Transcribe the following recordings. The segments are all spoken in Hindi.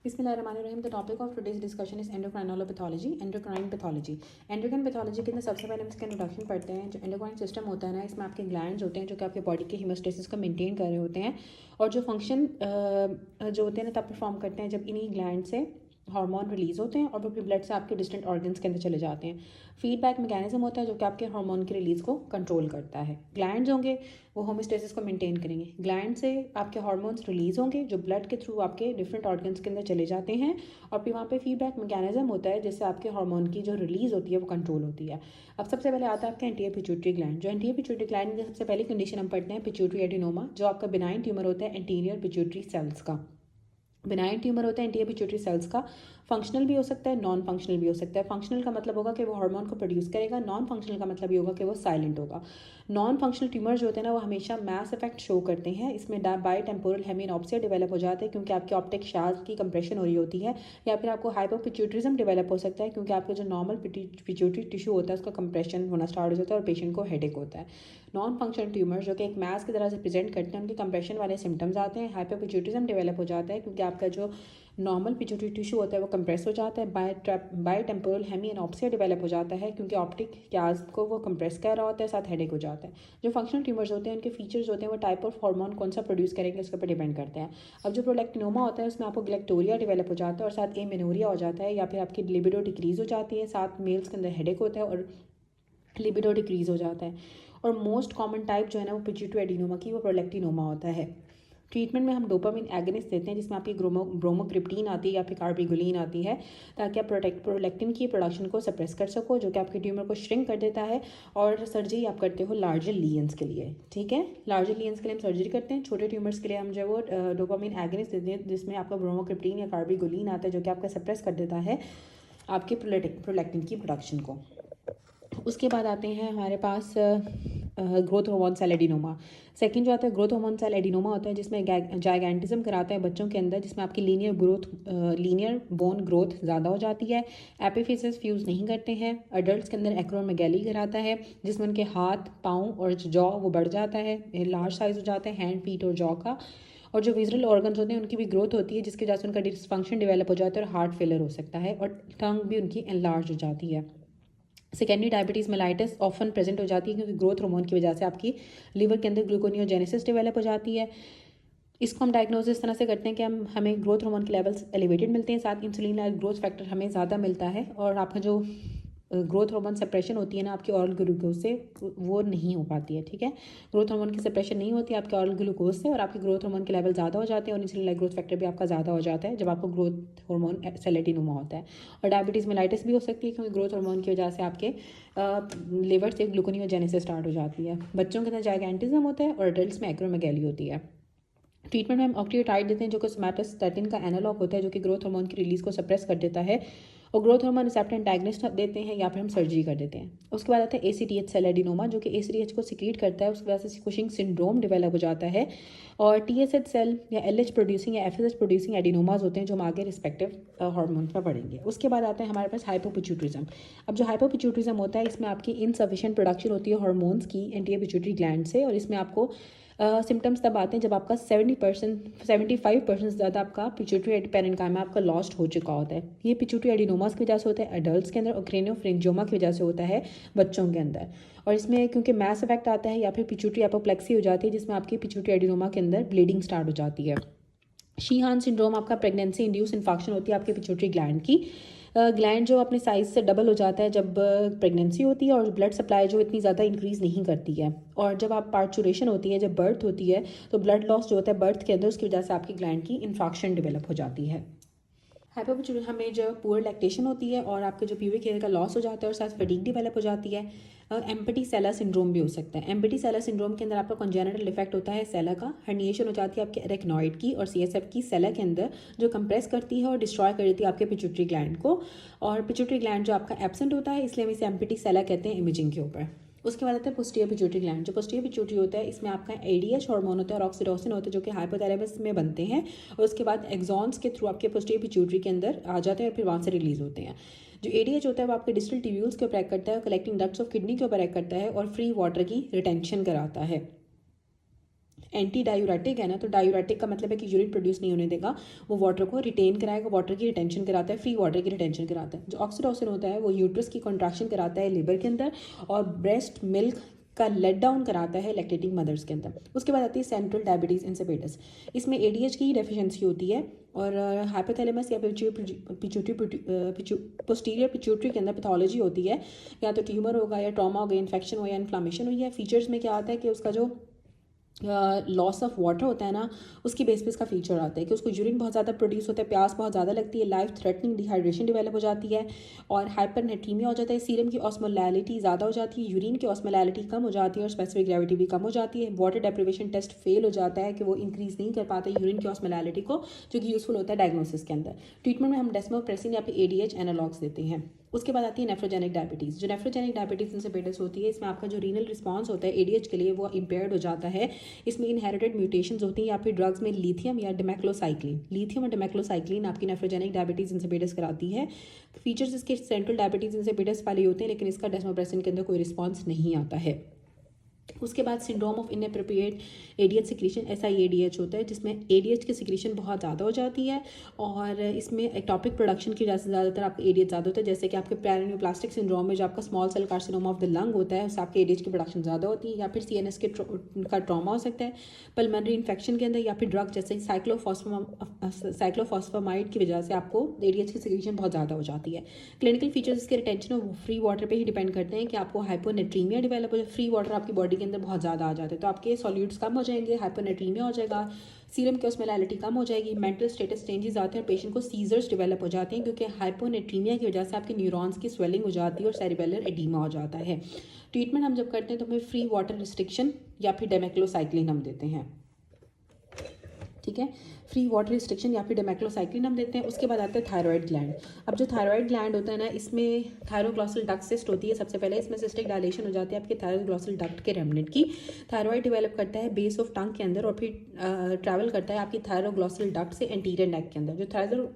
बिस्मिल्लाहिर्रहमानिर्रहीम। The topic of today's discussion is endocrinopathology, endocrine pathology. Endocrine pathology के अंदर सबसे पहले हम इसका इंट्रोडक्शन पढ़ते हैं। जो एंडोक्राइन सिस्टम होता है ना, इसमें आपके ग्लैंड्स होते हैं जो कि आपके बॉडी के हीमोस्टेसिस को मेंटेन कर रहे होते हैं, और जो फंक्शन जो होते हैं ना तब परफॉर्म करते हैं जब इन्हीं ग्लैंड से हार्मोन रिलीज़ होते हैं और वो फिर ब्लड से आपके डिस्टेंट ऑर्गन्स के अंदर चले जाते हैं। फीडबैक मैकेनिज्म होता है जो कि आपके हार्मोन की रिलीज़ को कंट्रोल करता है। ग्लैंड्स होंगे वो होमोस्टेसिस को मेंटेन करेंगे। ग्लैंड से आपके हार्मोन्स रिलीज़ होंगे जो ब्लड के थ्रू आपके डिफरेंट ऑर्गन्स के अंदर चले जाते हैं, और फिर वहाँ पे फीडबैक मैकेनिज्म होता है जिससे आपके हार्मोन की जो रिलीज़ होती है वो कंट्रोल होती है। अब सबसे पहले आता है आपका एंटीरियर पिट्यूटरी ग्लैंड। जो एंटीरियर पिट्यूटरी ग्लैंड की सबसे पहली कंडीशन हम पढ़ते हैं पिट्यूटरी एडिनोमा, जो आपका बिनाइन ट्यूमर होता है एंटीरियर पिट्यूटरी सेल्स का। बिनाइन ट्यूमर होता है एंटीरियर पिट्यूटरी सेल्स का। फंक्शनल भी हो सकता है, नॉन फंक्शनल भी हो सकता है। फंक्शनल का मतलब होगा कि वो हार्मोन को प्रोड्यूस करेगा, नॉन फंक्शनल का मतलब ये होगा कि वो साइलेंट होगा। नॉन फंक्शनल ट्यूमर जो होते हैं ना वो हमेशा मैस इफेक्ट शो करते हैं। इसमें बाई टेम्पोरल हेमिनॉप्सिया डेवलप हो जाते हैं क्योंकि आपके ऑप्टिक शाफ्ट की कंप्रेशन हो रही होती है, या फिर आपको हाइपोपिट्यूटरिज्म डेवलप हो सकता है क्योंकि आपका जो नॉर्मल पिट्यूटरी टिश्यू होता है उसका कंप्रेशन होना स्टार्ट हो जाता है और पेशेंट को हेडेक होता है। नॉन फंक्शनल ट्यूमर जो कि एक मैस की तरह से प्रेजेंट करते हैं, उनके कंप्रेशन वाले सिम्टम्स आते हैं। हाइपोपिट्यूटरिज्म डेवलप हो जाता है क्योंकि आपका जो नॉर्मल पिट्यूटरी टिश्यू होता है वो कंप्रेस हो जाता है। बाई टेम्पोरल हेमिनॉप्सिया डेवलप हो जाता है क्योंकि ऑप्टिक क्याज को वो कंप्रेस कर रहा होता है, साथ हेडेक हो जाता है। जो फंक्शनल ट्यूमर्स होते हैं उनके फीचर्स होते हैं वो टाइप ऑफ हार्मोन कौन सा प्रोड्यूस करेंगे उसके ऊपर डिपेंड करते हैं। अब जो प्रोलैक्टिनोमा होता है उसमें आपको ग्लैक्टोरिया डेवलप हो जाता है और साथ एमेनोरिया हो जाता है, या फिर आपकी लिबिडो डिक्रीज हो जाती है, साथ मेल्स के अंदर हेडेक होता है और लिबिडो डिक्रीज हो जाता है। और मोस्ट कॉमन टाइप जो है ना वो पिट्यूटरी एडिनोमा की वो प्रोलैक्टिनोमा होता है। ट्रीटमेंट में हम डोपामिन एगनिस्ट देते हैं जिसमें आपकी ब्रोमोक्रिप्टीन आती है या फिर कार्बिगोलिन आती है, ताकि आप प्रोलैक्टिन की प्रोडक्शन को सप्रेस कर सको, जो कि आपके ट्यूमर को श्रिंक कर देता है। और सर्जरी आप करते हो लार्जर लीजन्स के लिए, ठीक है। लार्जर लीजन्स के लिए हम सर्जरी करते हैं। छोटे ट्यूमर्स के लिए हम जो है वो डोपामिन एगनिस्ट देते हैं जिसमें आपका ब्रोमोक्रिप्टीन या कार्बिगोलिन आता है जो कि आपका सप्रेस कर देता है आपके प्रोलैक्टिन की प्रोडक्शन को। उसके बाद आते हैं हमारे पास growth hormone cell adenoma. Second जो आता है ग्रोथ हार्मोन सेल एडिनोमा होता है जिसमें जाइगेंटिज्म कराता है बच्चों के अंदर, जिसमें आपकी लीनियर बोन ग्रोथ ज़्यादा हो जाती है। एपिफिसेस फ्यूज़ नहीं करते हैं। अडल्ट के अंदर एक्रोमेगैली कराता है जिसमें उनके हाथ पाँव और जॉ वो बढ़ जाता है, लार्ज साइज हो जाता है हैंड फीट और जॉ का। और जो विजरल ऑर्गन्स होते हैं उनकी भी ग्रोथ होती है जिसकी वजह से उनका डिसफंक्शन डेवलप हो जाता है और हार्ट फेलियर हो सकता है, और टंग भी उनकी एनलार्ज हो जाती है। Secondary diabetes mellitus often present हो जाती है क्योंकि ग्रोथ हार्मोन की वजह से आपकी लिवर के अंदर ग्लूकोनियोजेनेसिस डेवलप हो जाती है। इसको हम डायग्नोसिस इस तरह से करते हैं कि हमें ग्रोथ हार्मोन के लेवल्स एलिवेटेड मिलते हैं, साथ इंसुलिन लाइक ग्रोथ फैक्टर हमें ज़्यादा मिलता है, और आपका जो ग्रोथ हार्मोन सेपरेशन होती है ना आपकी ऑरल ग्लूकोज से वो नहीं हो पाती है, ठीक है। ग्रोथ हार्मोन की सेपरेशन नहीं होती है आपके ऑरल ग्लूकोज से, और आपके ग्रोथ हार्मोन के लेवल ज़्यादा हो जाते हैं और इंसुलिन लाइक ग्रोथ फैक्टर भी आपका ज़्यादा हो जाता है जब आपको ग्रोथ हार्मोन सेल एडिनोमा होता है। और डायबिटीज़ मेलाइटिस भी हो सकती है क्योंकि ग्रोथ हार्मोन की वजह से आपके लिवर से ग्लूकोनियोजेनेसिस स्टार्ट हो जाती है। बच्चों के अंदर जाइगेंटिज्म होता है और एडल्ट्स में एक्रोमेगैली होती है। ट्रीटमेंट में हम ऑक्टियोटाइड देते हैं जो कि सोमैटोस्टैटिन का एनालॉग होता है जो कि ग्रोथ हार्मोन की रिलीज को सप्रेस कर देता है, और ग्रोथ हार्मोन रिसेप्टर एंटागनिस्ट देते हैं, या फिर हम सर्जरी कर देते हैं। उसके बाद आता है ACTH सेल एडिनोमा जो कि ACTH को सिक्रीट करता है, उसकी वजह से कुशिंग सिंड्रोम डेवलप हो जाता है। और TSH सेल या LH प्रोड्यूसिंग या FSH प्रोड्यूसिंग एडिनोमाज होते हैं जो हम आगे रिस्पेक्टिव हार्मोन पर पढ़ेंगे। उसके बाद आता है हमारे पास हाइपोपिट्यूटरिज्म। अब जो हाइपोपिट्यूटरिज्म होता है इसमें आपकी इनसफिशिएंट प्रोडक्शन होती है हार्मोन्स की एंटीरियर पिट्यूटरी ग्लैंड से, और इसमें आपको सिम्टम्स तब आते हैं जब आपका 75% ज़्यादा आपका पिट्यूटरी पेरेन्काइमा आपका लॉस्ट हो चुका होता है। ये पिट्यूटरी एडिनोमास की वजह से होता है एडल्ट्स के अंदर, और क्रेनियोफ्रिंजियोमा की वजह से होता है बच्चों के अंदर। और इसमें क्योंकि मैस इफेक्ट आता है या फिर पिट्यूटरी एपोप्लेक्सी हो जाती है जिसमें आपकी पिट्यूटरी एडिनोमा के अंदर ब्लीडिंग स्टार्ट हो जाती है। शीहान सिंड्रोम आपका प्रेगनेंसी इंड्यूस इन्फेक्शन होती है आपके पिट्यूटरी ग्लैंड की। ग्लैंड जो अपने साइज़ से डबल हो जाता है जब प्रेगनेंसी होती है, और ब्लड सप्लाई जो इतनी ज़्यादा इंक्रीज़ नहीं करती है। और जब आप पार्चुरेशन होती है, जब बर्थ होती है, तो ब्लड लॉस जो होता है बर्थ के अंदर उसकी वजह से आपकी ग्लैंड की इन्फेक्शन डेवलप हो जाती है। हाइपोपिट्यूटरी हमें जो पुअर लैक्टेशन होती है और आपके जो प्यूबिक हेयर का लॉस हो जाता है और साथ फटीग डेवलप हो जाती है। एम्पटी सेला सिंड्रोम भी हो सकता है। एम्पटी सेला सिंड्रोम के अंदर आपका कंजेनिटल इफेक्ट होता है सेला का, हर्निएशन हो जाती है आपके एरेक्नॉइड की और CSF की सेला के अंदर, जो कंप्रेस करती है और डिस्ट्रॉय कर देती है आपके पिट्यूटरी ग्लैंड को। और पिट्यूटरी ग्लैंड जो आपका एब्सेंट होता है इसलिए हम इसे एम्पटी सेला कहते हैं इमेजिंग के ऊपर। उसके बाद आता है पोस्टीरियर पिट्यूटरी ग्लैंड। जो पोस्टीरियर पिट्यूटरी होता है इसमें आपका ADH हार्मोन होता है और ऑक्सीटोसिन होता है जो कि हाइपोथैलेमस में बनते हैं, और उसके बाद एक्सॉन्स के थ्रू आपके पोस्टीरियर पिट्यूटरी के अंदर आ जाते हैं और फिर वहाँ से रिलीज होते हैं। जो ADH होता है वो आपके डिस्टल ट्यूब्यूल्स के ऊपर एक्ट करता है, कलेक्टिंग डक्ट्स ऑफ किडनी के ऊपर एक्ट करता है और फ्री वाटर की रिटेंशन कराता है। एंटी डायूरेटिक है ना, तो डायूरेटिक का मतलब है कि यूरिन प्रोड्यूस नहीं होने देगा, वो वाटर को रिटेन कराएगा, वाटर की रिटेंशन कराता है, फ्री वाटर की रिटेंशन कराता है। जो ऑक्सीटोसिन होता है वो यूट्रस की कॉन्ट्रैक्शन कराता है लिवर के अंदर, और ब्रेस्ट मिल्क का लेट डाउन कराता है लैक्टेटिंग मदर्स के अंदर। उसके बाद आती है सेंट्रल डायबिटीज़ इंसिपिडस। इसमें एडीएच की डेफिशिएंसी होती है, और हाइपोथैलेमस या पोस्टीरियर पिट्यूटरी के अंदर पैथोलॉजी होती है, या तो ट्यूमर होगा या ट्रॉमा होगा, इन्फेक्शन हो या इन्फ्लामेशन हुई है। फीचर्स में क्या आता है कि उसका जो लॉस ऑफ वाटर होता है ना, उसकी बेस पे इसका फीचर आता है कि उसको यूरिन बहुत ज़्यादा प्रोड्यूस होता है, प्यास बहुत ज़्यादा लगती है, लाइफ थ्रेटनिंग डिहाइड्रेशन डेवलप हो जाती है, और हाइपरनेट्रीमिया हो जाता है, सीरम की ऑस्मोलैलिटी ज़्यादा हो जाती है, यूरिन की ऑस्मोलैलिटी कम हो जाती है, और स्पेसिफिक ग्रेविटी भी कम हो जाती है। वाटर डेप्रिवेशन टेस्ट फेल हो जाता है कि वो इंक्रीज़ नहीं कर पाता यूरिन की ऑस्मोलैलिटी को, जो कि यूज़फुल होता है डायग्नोसिस के अंदर। ट्रीटमेंट में हम डेस्मोप्रेसिन या फिर एडीएच एनालॉग्स देते हैं। उसके बाद आती है नेफ्रोजेनिक डायबिटीज़। जो नेफ्रोजेनिक डायबिटीज़ इंसिपिडस होती है, इसमें आपका जो रीनल रिस्पॉन्स होता है एडीएच के लिए वो इम्पेयर्ड हो जाता है। इसमें इनहेरिटेड म्यूटेशंस होती हैं, या फिर ड्रग्स में लिथियम या डिमेक्लोसाइक्लिन, लिथियम और डिमेक्लोसाइक्लिन आपकी नेफ्रोजेनिक डायबिटीज़ इंसिपिडस कराती है। फीचर्स इसके सेंट्रल डायबिटीज़ इंसिपिडस वाले होते हैं, लेकिन इसका डेस्मोप्रेसिन के अंदर कोई रिस्पॉन्स नहीं आता है। उसके बाद syndrome of inappropriate ADH secretion, SIADH होता है, जिसमें एडीएच की सिक्रीशन बहुत ज़्यादा हो जाती है, और इसमें एक्टोपिक प्रोडक्शन की वजह से ज़्यादातर आपका एडीएच ज़्यादा होता है। जैसे कि आपके पेरिनियोप्लास्टिक सिंड्रोम में जो आपका small cell carcinoma of the lung होता है, उससे आपके एडीएच की प्रोडक्शन ज़्यादा होती है, या फिर CNS का ट्रॉमा हो सकता है पल्मोनरी इन्फेक्शन के अंदर, या फिर ड्रग जैसे साइक्लोफॉस्फेमाइड की वजह से आपको एडीएच की सिक्रीशन बहुत ज़्यादा हो जाती है। क्लिनिकल फीचर्स इसके रिटेंशन ऑफ फ्री वाटर पे ही डिपेंड करते हैं कि आपको हाइपोनेट्रीमिया डेवलप हो जाए, फ्री वाटर आपकी बॉडी के अंदर बहुत ज़्यादा आ जाते हैं तो आपके सॉल्यूट्स कम हो जाएंगे, हाइपोनेट्रीमिया हो जाएगा, सीरम की ऑस्मोलैलिटी कम हो जाएगी, मेंटल स्टेटस चेंजेस आते हैं और पेशेंट को सीजर्स डेवलप हो जाते हैं, क्योंकि हाइपोनेट्रीमिया की वजह से आपके न्यूरॉन्स की स्वेलिंग हो जाती है और सेरिबेलर एडीमा हो जाता है। ट्रीटमेंट हम जब करते हैं तो हमें फ्री वाटर रिस्ट्रिक्शन या फिर डेमेक्लोसाइक्लिन हम देते हैं, ठीक है, फ्री वाटर रिस्ट्रिक्शन या फिर डेमेक्लोसाइक्लिन हम देते हैं। उसके बाद आता है थायराइड ग्लैंड। अब जो थायराइड ग्लैंड होता है ना, इसमें थायरोग्लॉसल डक्ट सिस्ट होती है। सबसे पहले इसमें सिस्टिक डायलेशन हो जाती है आपके थायरोग्लॉसल डक्ट के रेमनेंट की। थायराइड डेवलप करता है बेस ऑफ टंग के अंदर और फिर ट्रैवल करता है आपकी थायरोग्लॉसल डक्ट से एंटीरियर नेक के अंदर। जो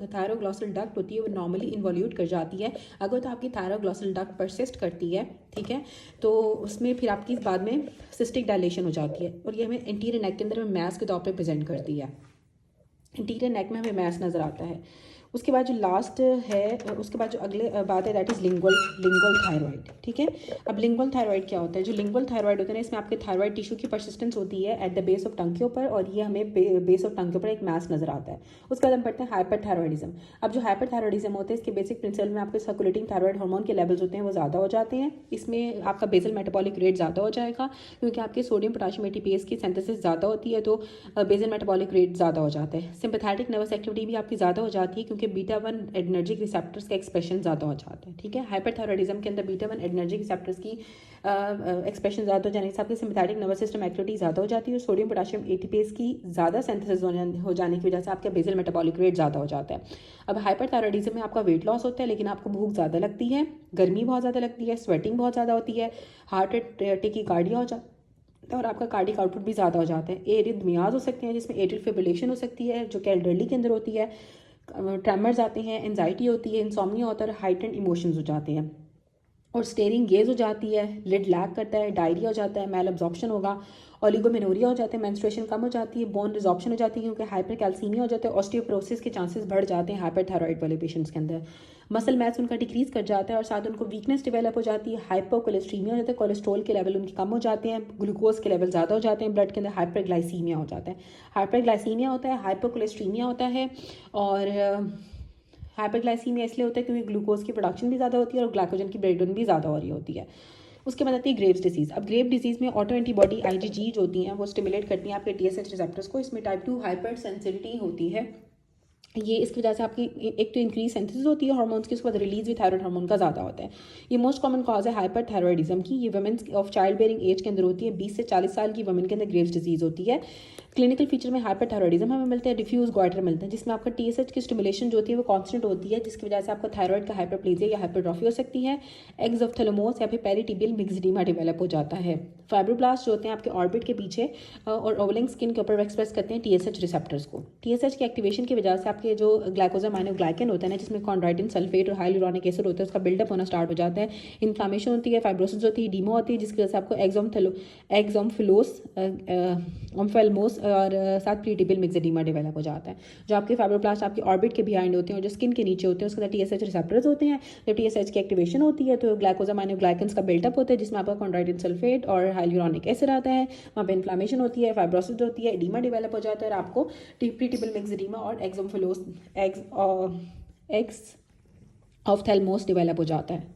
थायरोग्लॉसल डक्ट होती है वो नॉर्मली इन्वॉल्यूट कर जाती है। अगर तो आपकी थायरोग्लॉसल डक्ट परसिस्ट करती है, ठीक है, तो उसमें फिर आपकी बाद में सिस्टिक डायलेशन हो जाती है और ये हमें एंटीरियर नेक के अंदर हमें मैस के तौर पर प्रेजेंट करती है। इंटीरियर नेक में हमें मैस नज़र आता है। उसके बाद जो लास्ट है, उसके बाद जो अगले बात है दैट इज़ लिंगुअल थायराइड, ठीक है। अब लिंगुअल थायराइड क्या होता है? जो लिंगुअल थायराइड होता है ना, इसमें आपके थायराइड टिश्यू की परसिस्टेंस होती है at the base of tongue के ऊपर, और ये हमें बेस ऑफ टंग के ऊपर एक मैस नज़र आता है। उसके बाद हम पढ़ते हैं हाइपरथायरॉयडिज्म। अब जो हाइपरथायरॉयडिज्म होता है, इसके बेसिक प्रिंसिपल में आपके सर्कुलेटिंग थायराइड हार्मोन के लेवल्स होते हैं वो ज़्यादा हो जाते हैं। इसमें आपका बेसल मेटाबॉलिक रेट ज़्यादा हो जाएगा, क्योंकि आपके सोडियम पोटाशियम ATPase की सिंथेसिस ज़्यादा होती है, तो बेसल मेटाबॉलिक रेट ज़्यादा हो जाता है। सिंपैथेटिक नर्वस एक्टिविटी भी आपकी ज़्यादा हो जाती है, क्योंकि बीटा-1 एडर्जिक रिसेप्टर्स का एक्सप्रेशन ज़्यादा हो जाता है, ठीक है। हाइपरथायरॉयडिज्म के अंदर बीटा-1 एडर्जिक रिसेप्टर्स की एक्सप्रेशन ज़्यादा हो जाने से आपके सिंपैथेटिक नर्वस सिस्टम एक्टिविटी ज़्यादा हो जाती है, और सोडियम पोटाशियम ATPase की ज़्यादा सिंथेसिस हो जाने की वजह से आपका बेसल मेटाबॉलिक रेट ज़्यादा हो जाता है। अब हाइपरथायरॉयडिज्म में आपका वेट लॉस होता है, लेकिन आपको भूख ज़्यादा लगती है, गर्मी बहुत ज़्यादा लगती है, स्वेटिंग बहुत ज़्यादा होती है, हार्ट टेकीकार्डिया हो जाता है और आपका कार्डिक आउटपुट भी ज़्यादा हो जाता है। एरिथमियाज हो सकते हैं, जिसमें एट्रियल फिब्रिलेशन हो सकती है, जो कि एल्डरली के अंदर होती है, ट्रेमर्स आते हैं, एंजाइटी होती है, इंसोम्निया होता है, हाइटेंड इमोशंस हो जाते हैं, और स्टेरिंग गेज हो जाती है, लिड लैग करता है, डायरिया हो जाता है, मैल एब्जॉर्प्शन होगा, ओलिगोमेनोरिया हो जाते हैं, मेंस्ट्रुएशन कम हो जाती है, बोन रिजॉर्प्शन हो जाती है, क्योंकि हाइपर कैल्सीमिया हो जाता है, ऑस्टियोपोरोसिस के चांसेस बढ़ जाते हैं हाइपरथायरॉइड वाले पेशेंट्स के अंदर। मसल मैथ उनका डिक्रीज कर जाता है और साथ उनको वीकनेस डेवलप हो जाती है, हाइपोकोलेस्ट्रीमिया हो जाता है, कोलेस्ट्रॉल के लेवल उनके कम हो जाते हैं, ग्लूकोज के लेवल ज़्यादा हो जाते हैं ब्लड के अंदर, हाइपरग्लाइसीमिया हो जाता है। हाइपरग्लाइसीमिया होता है, हाइपोकोलेस्ट्रीमिया होता है, और हाइपरग्लाइसीमिया इसलिए होता है क्योंकि ग्लूकोज की प्रोडक्शन भी ज़्यादा होती है और ग्लाइकोजन की ब्रेकडाउन भी ज़्यादा हो रही होती है। उसके बाद आती है ग्रेव्स डिसीज़। अब ग्रेव डिसीज़ में ऑटो एंटीबॉडी IgG जो होती हैं वो स्टिमुलेट करती हैं आपके TSH रिसेप्टर्स को। इसमें टाइप 2 हाइपर सेंसिटिविटी होती है, ये इसकी वजह से आपकी एक तो इंक्रीज सिंथेसिस होती है हार्मोन्स की, उसके बाद रिलीज भी थायराइड हार्मोन का ज़्यादा होता है। ये मोस्ट कॉमन कॉज है हाइपरथायरॉयडिज्म की। ये womens of child bearing age के अंदर होती है, 20 से 40 साल की वुमेन के अंदर ग्रेव्स डिजीज़ होती है। क्लिनिकल फीचर में हाइपरथायरॉयडिज्म हमें मिलता है, डिफ्यूज गॉइटर मिलता है, जिसमें आपका TSH की स्टिमुलेशन जो होती है वो कांस्टेंट होती है, जिसकी वजह से आपको थायराइड का हाइपरप्लेजिया या हाइपरट्रॉफी हो सकती है। एग्स ऑफ थैलेमोस या फिर पेरिटिबियल मिक्सडीमा डेवलप हो जाता है। फाइब्रोब्लास्ट जो होते हैं आपके ऑर्बिट के पीछे और ओवलिंग स्किन के ऊपर एक्सप्रेस करते हैं TSH रिसेप्टर्स को। TSH की एक्टिवेशन की वजह से आपके आपके जो ग्लाइकोसामाइनोग्लाइकन होता है ना, जिसमें कॉन्ड्राइटिन सल्फेट और हाइलुरोनिक एसिड होता है, उसका बिल्डअप होना स्टार्ट हो जाता है, इन्फ्लामेशन होती है, फाइब्रोसिस होती है, डीमो होती है, जिसकी वजह से आपको ऑम्फेल्मोस और साथ प्रीटिबल मिक्सेडीमा डेवलप हो जाता है। जो आपके फाइब्रोब्लास्ट आपकी ऑर्बिट के बिहाइंड होते हैं और जो स्किन के नीचे होते हैं, उसके अंदर TSH रिसेप्टर्स होते हैं। जब TSH की एक्टिवेशन होती है तो ग्लाइकोसामाइनोग्लाइकन्स का बिल्डअप होता है, जिसमें आपका कॉन्ड्राइटिन सल्फेट और हाइलुरोनिक एसिड आता है। वहाँ पे इन्फ्लामेशन होती है, फाइब्रोसिस होती है, एडीमा डेवलप हो जाता है और आपको प्रीटिबल मिक्सेडीमा और एक्स ऑफ्थेल्मोस डेवलप हो जाता है।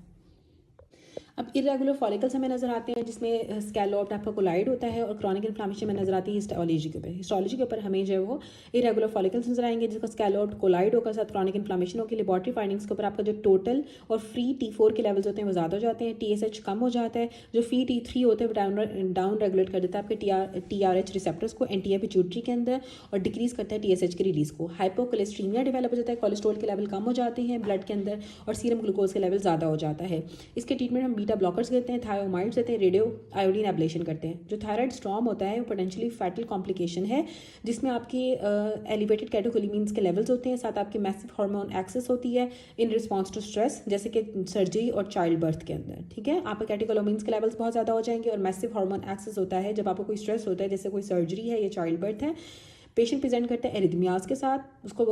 अब इरेगुलर फॉलिकल्स हमें नजर आते हैं, जिसमें स्कैलोप्ड आपका कोलाइड होता है और क्रॉनिक इन्फ्लामेशन में नजर आती है हिस्टोलॉजी के ऊपर। हिस्टोलॉजी के ऊपर हमें जो है वो इरेगुलर फॉलिकल्स नजर आएंगे, जिसका स्कैलोप्ड कोलाइड होगा, साथ क्रॉनिक इन्फ्लामेशन होगी। लेबॉर्टरी फाइंडिंग्स के ऊपर आपका जो टोटल और फ्री T4 के लेवल्स होते हैं वो ज़्यादा हो जाते हैं, TSH कम हो जाता है, जो फ्री T3 होते हैं वो डाउन रेगुलेट कर देता है आपके TRH रिसेप्टर्स को एंटीए पिट्यूटरी के अंदर और डिक्रीज करता है TSH की रिलीज को। हाइपोकोलेस्ट्रीमिया डेवलप हो जाता है, कोलेस्ट्रॉल के लेवल कम हो जाते हैं ब्लड के अंदर और सीरम ग्लूकोज के लेवल ज़्यादा हो जाता है। इसके ट्रीटमेंट हम बीटा ब्लॉकर्स देते हैं, थायोमाइड्स देते हैं, रेडियो आयोडीन एब्लेशन करते हैं। जो थायराइड स्टॉर्म होता है वो पोटेंशियली फैटल कॉम्प्लिकेशन है, जिसमें आपकी एलिवेटेड कैटेकोलिमीन्स के लेवल्स होते हैं, साथ आपकी मैसिव हार्मोन एक्सेस होती है इन रिस्पॉन्स टू स्ट्रेस, जैसे कि सर्जरी और चाइल्ड बर्थ के अंदर। ठीक है, आपके कैटेकोलिमीन्स के लेवल्स बहुत ज़्यादा हो जाएंगे और मैसिव हार्मोन एक्सेस होता है जब आपको कोई स्ट्रेस होता है, जैसे कोई सर्जरी है या चाइल्ड बर्थ है। पेशेंट प्रेजेंट करते हैं एरिथमियाज के साथ, उसको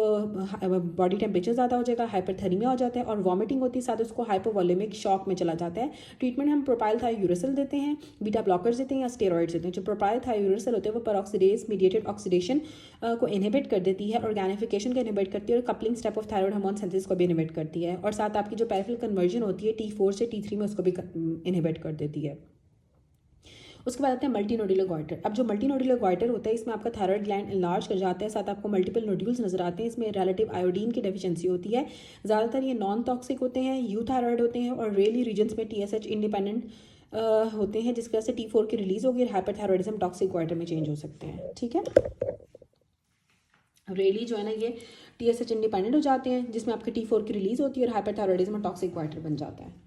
बॉडी टेम्परेचर ज़्यादा हो जाएगा, हाइपरथर्मिया हो जाता है और वॉमिटिंग होती है, साथ उसको हाइपोवॉलेमिक शॉक में चला जाता है। ट्रीटमेंट हम प्रोपाइल थायोयूरेसिल देते हैं, बीटा ब्लॉकर्स देते हैं या स्टेरॉइड्स देते हैं। जो प्रोपाइल थायोयूरेसिल होते हैं वो पेरोक्सीडेज मीडिएटेड ऑक्सीडेशन को इनहिबिट कर देती है, ऑर्गेनिफिकेशन को इनहिबिट करती है और coupling step of thyroid hormone synthesis को भी इनहिबिट करती है और साथ आपकी जो पेरिफेरल कन्वर्जन होती है T4 से T3 में उसको भी इनहिबिट कर देती है। उसके बाद आते हैं मल्टीनोडुलर गॉइटर। अब जो मल्टीनोडुलर गॉइटर होता है इसमें आपका थायराइड ग्लैंड इनलार्ज कर जाता है, साथ आपको मल्टीपल नोड्यूल्स नजर आते हैं, इसमें रिलेटिव आयोडीन की डेफिशिएंसी होती है। ज़्यादातर ये नॉन टॉक्सिक होते हैं, यूथायराइड होते हैं और रेयरली रीजन्स में TSH इंडिपेंडेंट होते हैं, जिसकी वजह से T4 की रिलीज होगी और हाइपरथायरॉइडिज्म टॉक्सिक गॉइटर में चेंज हो सकते हैं। ठीक है, रेयरली जो है ना ये TSH इंडिपेंडेंट हो जाते हैं, जिसमें आपके T4 की रिलीज होती है और हाइपरथायरॉइडिज्म टॉक्सिक गॉइटर बन जाता है।